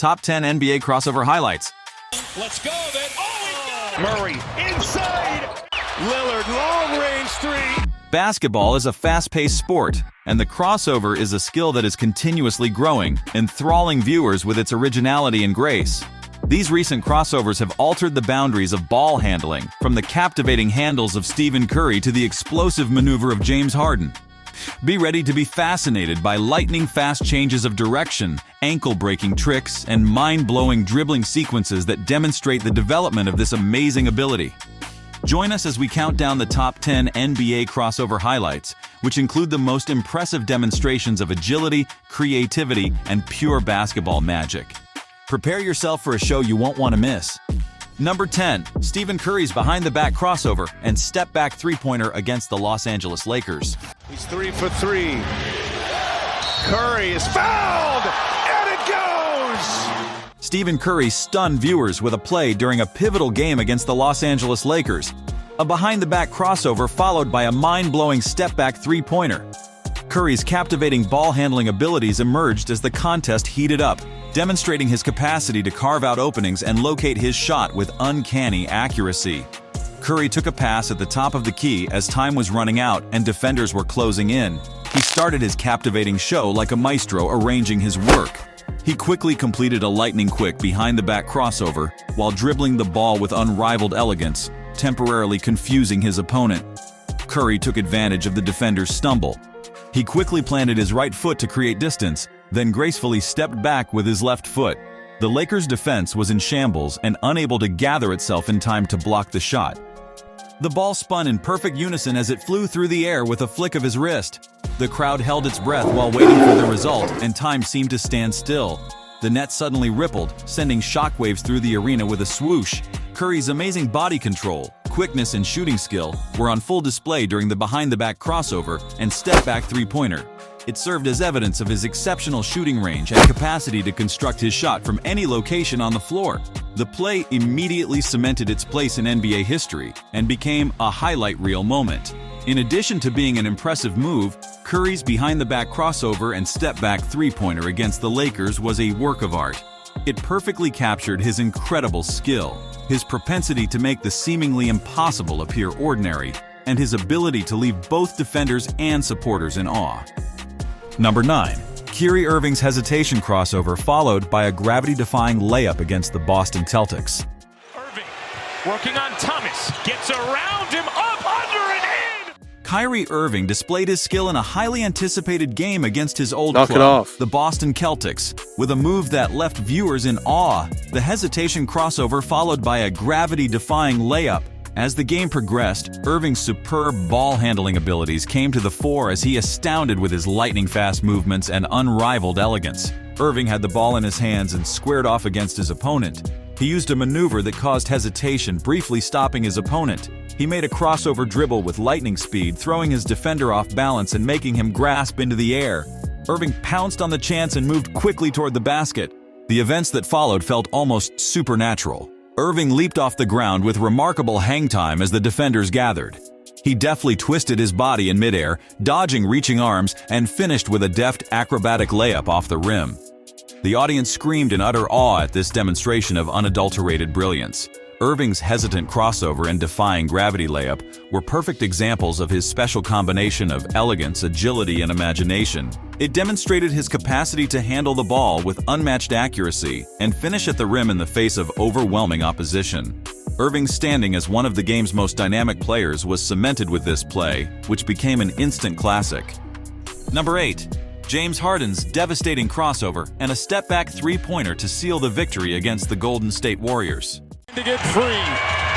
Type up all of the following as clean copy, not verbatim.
Top 10 NBA crossover highlights. Let's go then. Oh, he got it! Murray inside. Lillard, long-range three. Basketball is a fast-paced sport, and the crossover is a skill that is continuously growing, enthralling viewers with its originality and grace. These recent crossovers have altered the boundaries of ball handling, from the captivating handles of Stephen Curry to the explosive maneuver of James Harden. Be ready to be fascinated by lightning-fast changes of direction, ankle-breaking tricks, and mind-blowing dribbling sequences that demonstrate the development of this amazing ability. Join us as we count down the top 10 NBA crossover highlights, which include the most impressive demonstrations of agility, creativity, and pure basketball magic. Prepare yourself for a show you won't want to miss. Number 10. Stephen Curry's behind-the-back crossover and step-back three-pointer against the Los Angeles Lakers. He's 3 for 3. Curry is fouled, and it goes! Stephen Curry stunned viewers with a play during a pivotal game against the Los Angeles Lakers. A behind-the-back crossover followed by a mind-blowing step-back three-pointer. Curry's captivating ball-handling abilities emerged as the contest heated up, demonstrating his capacity to carve out openings and locate his shot with uncanny accuracy. Curry took a pass at the top of the key as time was running out and defenders were closing in. He started his captivating show like a maestro arranging his work. He quickly completed a lightning-quick behind-the-back crossover while dribbling the ball with unrivaled elegance, temporarily confusing his opponent. Curry took advantage of the defender's stumble. He quickly planted his right foot to create distance, then gracefully stepped back with his left foot. The Lakers' defense was in shambles and unable to gather itself in time to block the shot. The ball spun in perfect unison as it flew through the air with a flick of his wrist. The crowd held its breath while waiting for the result, and time seemed to stand still. The net suddenly rippled, sending shockwaves through the arena with a swoosh. Curry's amazing body control, quickness, and shooting skill were on full display during the behind-the-back crossover and step-back three-pointer. It served as evidence of his exceptional shooting range and capacity to construct his shot from any location on the floor. The play immediately cemented its place in NBA history and became a highlight reel moment. In addition to being an impressive move, Curry's behind-the-back crossover and step-back three-pointer against the Lakers was a work of art. It perfectly captured his incredible skill, his propensity to make the seemingly impossible appear ordinary, and his ability to leave both defenders and supporters in awe. Number 9. Kyrie Irving's hesitation crossover followed by a gravity-defying layup against the Boston Celtics. Irving working on Thomas, gets around him, up, under, and in! Kyrie Irving displayed his skill in a highly anticipated game against his old club, the Boston Celtics, with a move that left viewers in awe. The hesitation crossover followed by a gravity-defying layup. As the game progressed, Irving's superb ball-handling abilities came to the fore as he astounded with his lightning-fast movements and unrivaled elegance. Irving had the ball in his hands and squared off against his opponent. He used a maneuver that caused hesitation, briefly stopping his opponent. He made a crossover dribble with lightning speed, throwing his defender off balance and making him grasp into the air. Irving pounced on the chance and moved quickly toward the basket. The events that followed felt almost supernatural. Irving leaped off the ground with remarkable hang time as the defenders gathered. He deftly twisted his body in midair, dodging reaching arms, and finished with a deft acrobatic layup off the rim. The audience screamed in utter awe at this demonstration of unadulterated brilliance. Irving's hesitant crossover and defying gravity layup were perfect examples of his special combination of elegance, agility, and imagination. It demonstrated his capacity to handle the ball with unmatched accuracy and finish at the rim in the face of overwhelming opposition. Irving's standing as one of the game's most dynamic players was cemented with this play, which became an instant classic. Number 8. James Harden's devastating crossover and a step-back three-pointer to seal the victory against the Golden State Warriors. To get free,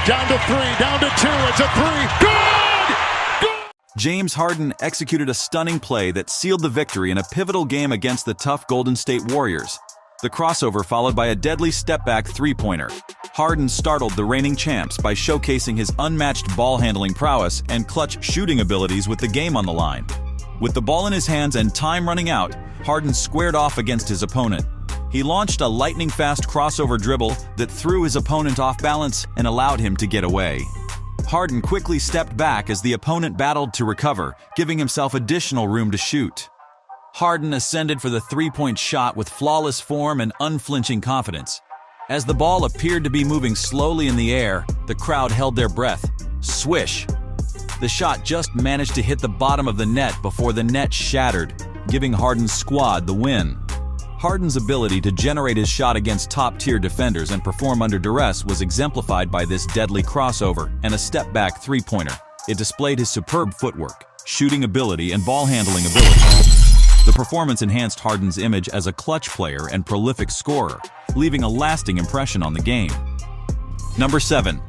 down to 3, down to 2, it's a 3, good! Good! James Harden executed a stunning play that sealed the victory in a pivotal game against the tough Golden State Warriors. The crossover followed by a deadly step-back three-pointer. Harden startled the reigning champs by showcasing his unmatched ball-handling prowess and clutch shooting abilities with the game on the line. With the ball in his hands and time running out, Harden squared off against his opponent. He launched a lightning-fast crossover dribble that threw his opponent off balance and allowed him to get away. Harden quickly stepped back as the opponent battled to recover, giving himself additional room to shoot. Harden ascended for the three-point shot with flawless form and unflinching confidence. As the ball appeared to be moving slowly in the air, the crowd held their breath. Swish! The shot just managed to hit the bottom of the net before the net shattered, giving Harden's squad the win. Harden's ability to generate his shot against top-tier defenders and perform under duress was exemplified by this deadly crossover and a step-back three-pointer. It displayed his superb footwork, shooting ability, and ball-handling ability. The performance enhanced Harden's image as a clutch player and prolific scorer, leaving a lasting impression on the game. Number 7.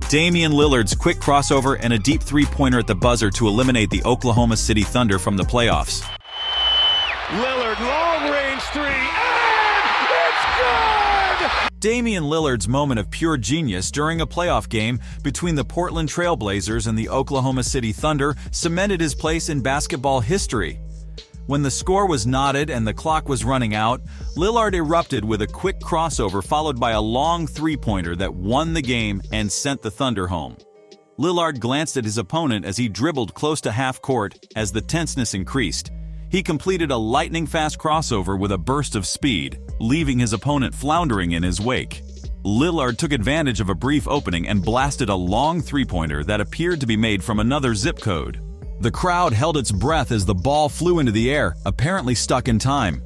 Damian Lillard's quick crossover and a deep three-pointer at the buzzer to eliminate the Oklahoma City Thunder from the playoffs. Lillard, long-range three, and it's good! Damian Lillard's moment of pure genius during a playoff game between the Portland Trail Blazers and the Oklahoma City Thunder cemented his place in basketball history. When the score was knotted and the clock was running out, Lillard erupted with a quick crossover followed by a long three-pointer that won the game and sent the Thunder home. Lillard glanced at his opponent as he dribbled close to half court as the tenseness increased. He completed a lightning-fast crossover with a burst of speed, leaving his opponent floundering in his wake. Lillard took advantage of a brief opening and blasted a long three-pointer that appeared to be made from another zip code. The crowd held its breath as the ball flew into the air, apparently stuck in time.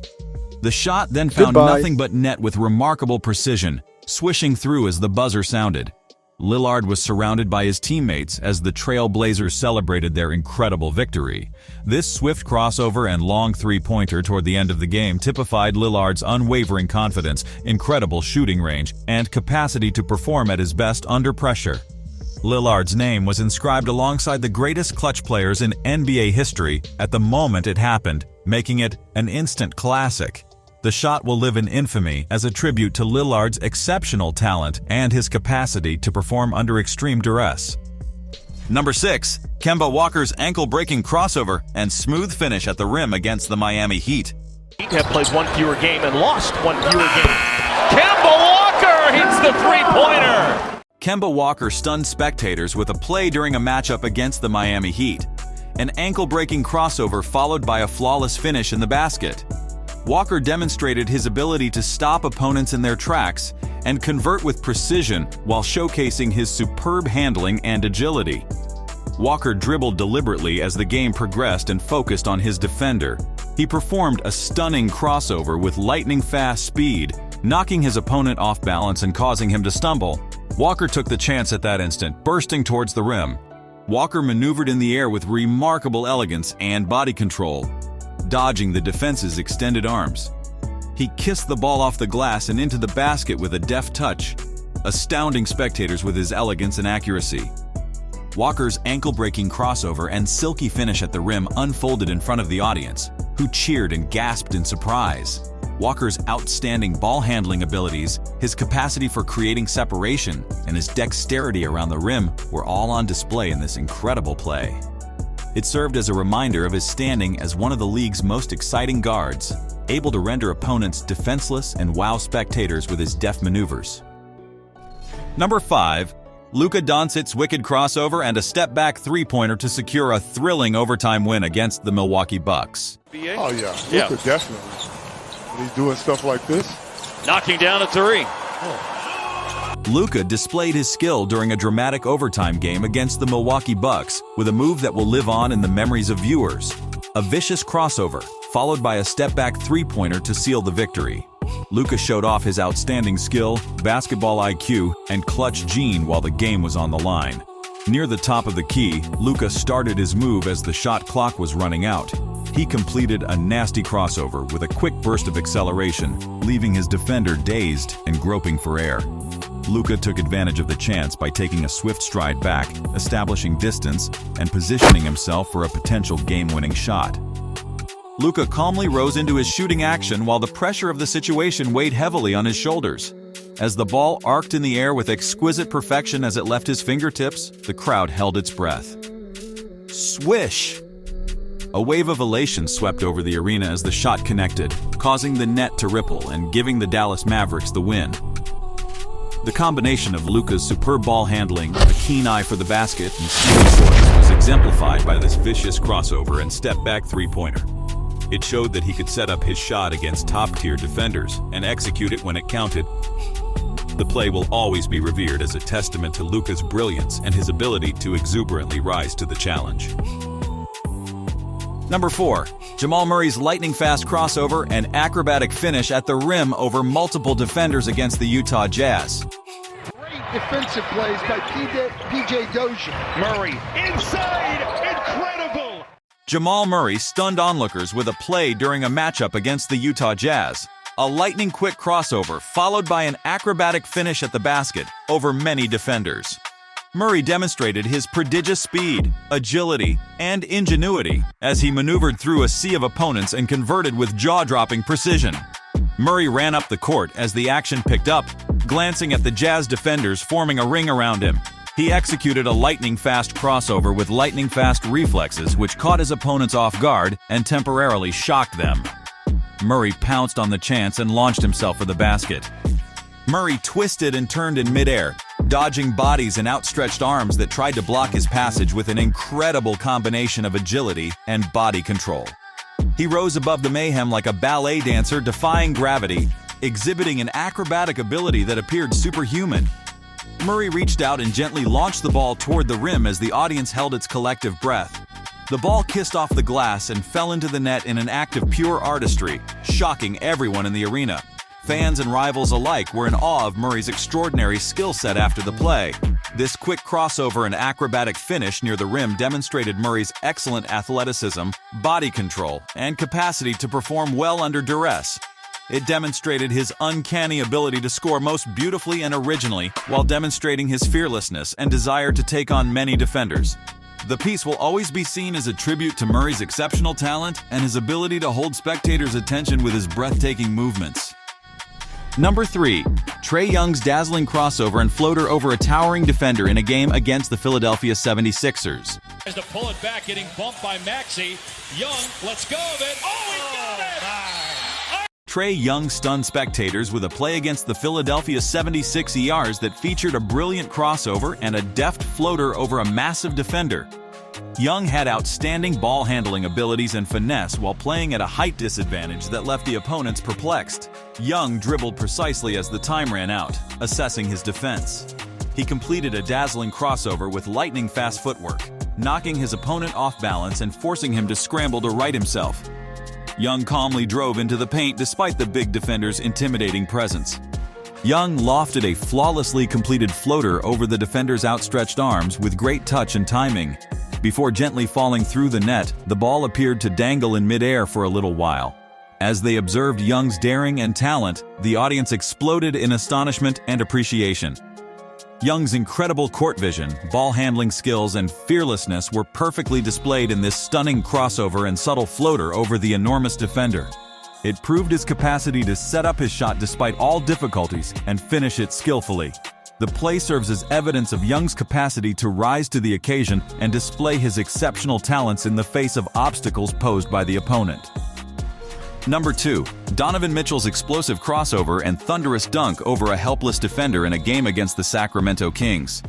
The shot then found nothing but net with remarkable precision, swishing through as the buzzer sounded. Lillard was surrounded by his teammates as the Trail Blazers celebrated their incredible victory. This swift crossover and long three-pointer toward the end of the game typified Lillard's unwavering confidence, incredible shooting range, and capacity to perform at his best under pressure. Lillard's name was inscribed alongside the greatest clutch players in NBA history at the moment it happened, making it an instant classic. The shot will live in infamy as a tribute to Lillard's exceptional talent and his capacity to perform under extreme duress. Number 6. Kemba Walker's ankle-breaking crossover and smooth finish at the rim against the Miami Heat. Heat have played one fewer game and lost one fewer game. Kemba Walker hits the three-pointer! Kemba Walker stunned spectators with a play during a matchup against the Miami Heat. An ankle-breaking crossover followed by a flawless finish in the basket. Walker demonstrated his ability to stop opponents in their tracks and convert with precision while showcasing his superb handling and agility. Walker dribbled deliberately as the game progressed and focused on his defender. He performed a stunning crossover with lightning-fast speed, knocking his opponent off balance and causing him to stumble. Walker took the chance at that instant, bursting towards the rim. Walker maneuvered in the air with remarkable elegance and body control, dodging the defense's extended arms. He kissed the ball off the glass and into the basket with a deft touch, astounding spectators with his elegance and accuracy. Walker's ankle-breaking crossover and silky finish at the rim unfolded in front of the audience, who cheered and gasped in surprise. Walker's outstanding ball-handling abilities, his capacity for creating separation, and his dexterity around the rim were all on display in this incredible play. It served as a reminder of his standing as one of the league's most exciting guards, able to render opponents defenseless and wow spectators with his deft maneuvers. Number 5. Luka Doncic's wicked crossover and a step-back three-pointer to secure a thrilling overtime win against the Milwaukee Bucks. Oh yeah, Luka definitely. He's doing stuff like this. Knocking down a three. Luka displayed his skill during a dramatic overtime game against the Milwaukee Bucks with a move that will live on in the memories of viewers. A vicious crossover, followed by a step-back three-pointer to seal the victory. Luka showed off his outstanding skill, basketball IQ, and clutch gene while the game was on the line. Near the top of the key, Luka started his move as the shot clock was running out. He completed a nasty crossover with a quick burst of acceleration, leaving his defender dazed and groping for air. Luka took advantage of the chance by taking a swift stride back, establishing distance, and positioning himself for a potential game-winning shot. Luka calmly rose into his shooting action while the pressure of the situation weighed heavily on his shoulders. As the ball arced in the air with exquisite perfection as it left his fingertips, the crowd held its breath. Swish! A wave of elation swept over the arena as the shot connected, causing the net to ripple and giving the Dallas Mavericks the win. The combination of Luka's superb ball handling, a keen eye for the basket, and steely poise was exemplified by this vicious crossover and step-back three-pointer. It showed that he could set up his shot against top-tier defenders and execute it when it counted. The play will always be revered as a testament to Luka's brilliance and his ability to exuberantly rise to the challenge. Number 4. Jamal Murray's lightning-fast crossover and acrobatic finish at the rim over multiple defenders against the Utah Jazz. Great defensive plays by P.J. Dozier. Murray inside, incredible. Jamal Murray stunned onlookers with a play during a matchup against the Utah Jazz. A lightning-quick crossover followed by an acrobatic finish at the basket over many defenders. Murray demonstrated his prodigious speed, agility, and ingenuity as he maneuvered through a sea of opponents and converted with jaw-dropping precision. Murray ran up the court as the action picked up, glancing at the Jazz defenders forming a ring around him. He executed a lightning-fast crossover with lightning-fast reflexes which caught his opponents off guard and temporarily shocked them. Murray pounced on the chance and launched himself for the basket. Murray twisted and turned in midair, dodging bodies and outstretched arms that tried to block his passage with an incredible combination of agility and body control. He rose above the mayhem like a ballet dancer defying gravity, exhibiting an acrobatic ability that appeared superhuman. Murray reached out and gently launched the ball toward the rim as the audience held its collective breath. The ball kissed off the glass and fell into the net in an act of pure artistry, shocking everyone in the arena. Fans and rivals alike were in awe of Murray's extraordinary skill set after the play. This quick crossover and acrobatic finish near the rim demonstrated Murray's excellent athleticism, body control, and capacity to perform well under duress. It demonstrated his uncanny ability to score most beautifully and originally while demonstrating his fearlessness and desire to take on many defenders. The piece will always be seen as a tribute to Murray's exceptional talent and his ability to hold spectators' attention with his breathtaking movements. Number 3. Trae Young's dazzling crossover and floater over a towering defender in a game against the Philadelphia 76ers. As to pull it back, getting bumped by Maxey. Young, let's go of it. Oh, he got it! Trae Young stunned spectators with a play against the Philadelphia 76ers that featured a brilliant crossover and a deft floater over a massive defender. Young had outstanding ball handling abilities and finesse while playing at a height disadvantage that left the opponents perplexed. Young dribbled precisely as the time ran out, assessing his defense. He completed a dazzling crossover with lightning-fast footwork, knocking his opponent off balance and forcing him to scramble to right himself. Young calmly drove into the paint despite the big defender's intimidating presence. Young lofted a flawlessly completed floater over the defender's outstretched arms with great touch and timing. Before gently falling through the net, the ball appeared to dangle in midair for a little while. As they observed Young's daring and talent, the audience exploded in astonishment and appreciation. Young's incredible court vision, ball handling skills, and fearlessness were perfectly displayed in this stunning crossover and subtle floater over the enormous defender. It proved his capacity to set up his shot despite all difficulties and finish it skillfully. The play serves as evidence of Young's capacity to rise to the occasion and display his exceptional talents in the face of obstacles posed by the opponent. Number 2. Donovan Mitchell's explosive crossover and thunderous dunk over a helpless defender in a game against the Sacramento Kings.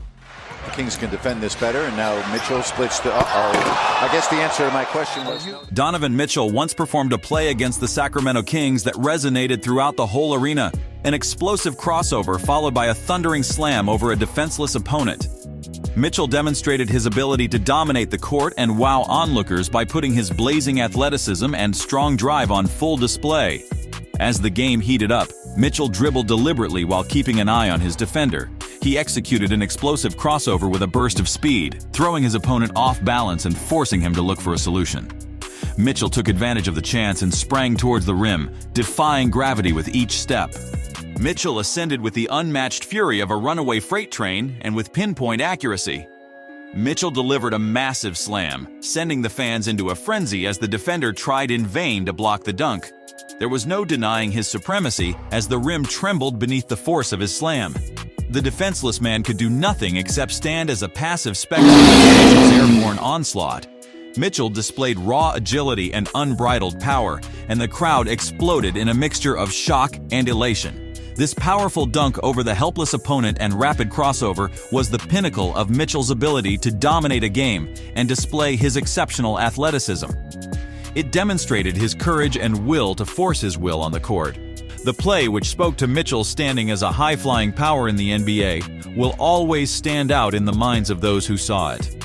The Kings can defend this better, and now Mitchell splits the... I guess the answer to my question was... Donovan Mitchell once performed a play against the Sacramento Kings that resonated throughout the whole arena. An explosive crossover followed by a thundering slam over a defenseless opponent. Mitchell demonstrated his ability to dominate the court and wow onlookers by putting his blazing athleticism and strong drive on full display. As the game heated up, Mitchell dribbled deliberately while keeping an eye on his defender. He executed an explosive crossover with a burst of speed, throwing his opponent off balance and forcing him to look for a solution. Mitchell took advantage of the chance and sprang towards the rim, defying gravity with each step. Mitchell ascended with the unmatched fury of a runaway freight train and with pinpoint accuracy. Mitchell delivered a massive slam, sending the fans into a frenzy as the defender tried in vain to block the dunk. There was no denying his supremacy as the rim trembled beneath the force of his slam. The defenseless man could do nothing except stand as a passive spectator of Mitchell's airborne onslaught. Mitchell displayed raw agility and unbridled power, and the crowd exploded in a mixture of shock and elation. This powerful dunk over the helpless opponent and rapid crossover was the pinnacle of Mitchell's ability to dominate a game and display his exceptional athleticism. It demonstrated his courage and will to force his will on the court. The play, which spoke to Mitchell's standing as a high-flying power in the NBA, will always stand out in the minds of those who saw it.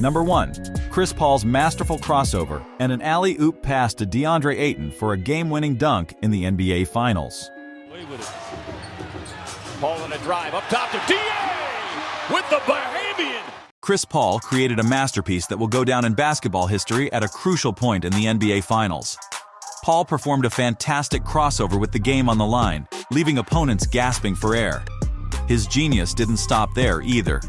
Number 1. Chris Paul's masterful crossover and an alley-oop pass to DeAndre Ayton for a game-winning dunk in the NBA Finals. Paul in a drive up top to D.A. with the Bahamian. Chris Paul created a masterpiece that will go down in basketball history at a crucial point in the NBA Finals. Paul performed a fantastic crossover with the game on the line, leaving opponents gasping for air. His genius didn't stop there either.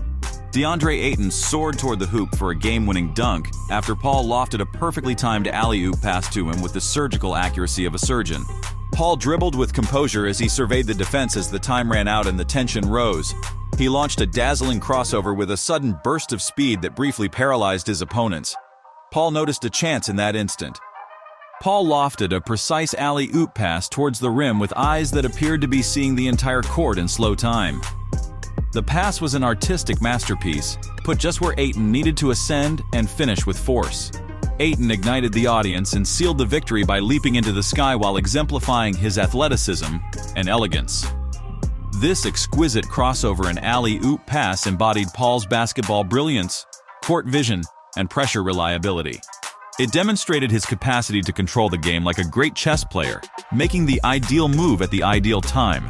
DeAndre Ayton soared toward the hoop for a game-winning dunk after Paul lofted a perfectly timed alley-oop pass to him with the surgical accuracy of a surgeon. Paul dribbled with composure as he surveyed the defense as the time ran out and the tension rose. He launched a dazzling crossover with a sudden burst of speed that briefly paralyzed his opponents. Paul noticed a chance in that instant. Paul lofted a precise alley-oop pass towards the rim with eyes that appeared to be seeing the entire court in slow time. The pass was an artistic masterpiece, put just where Ayton needed to ascend and finish with force. Ayton ignited the audience and sealed the victory by leaping into the sky while exemplifying his athleticism and elegance. This exquisite crossover and alley-oop pass embodied Paul's basketball brilliance, court vision, and pressure reliability. It demonstrated his capacity to control the game like a great chess player, making the ideal move at the ideal time.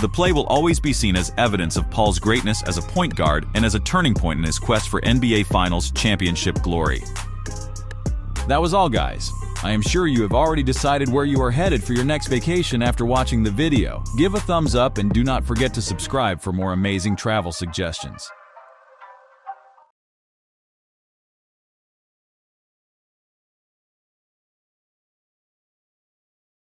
The play will always be seen as evidence of Paul's greatness as a point guard and as a turning point in his quest for NBA Finals championship glory. That was all, guys. I am sure you have already decided where you are headed for your next vacation after watching the video. Give a thumbs up and do not forget to subscribe for more amazing travel suggestions.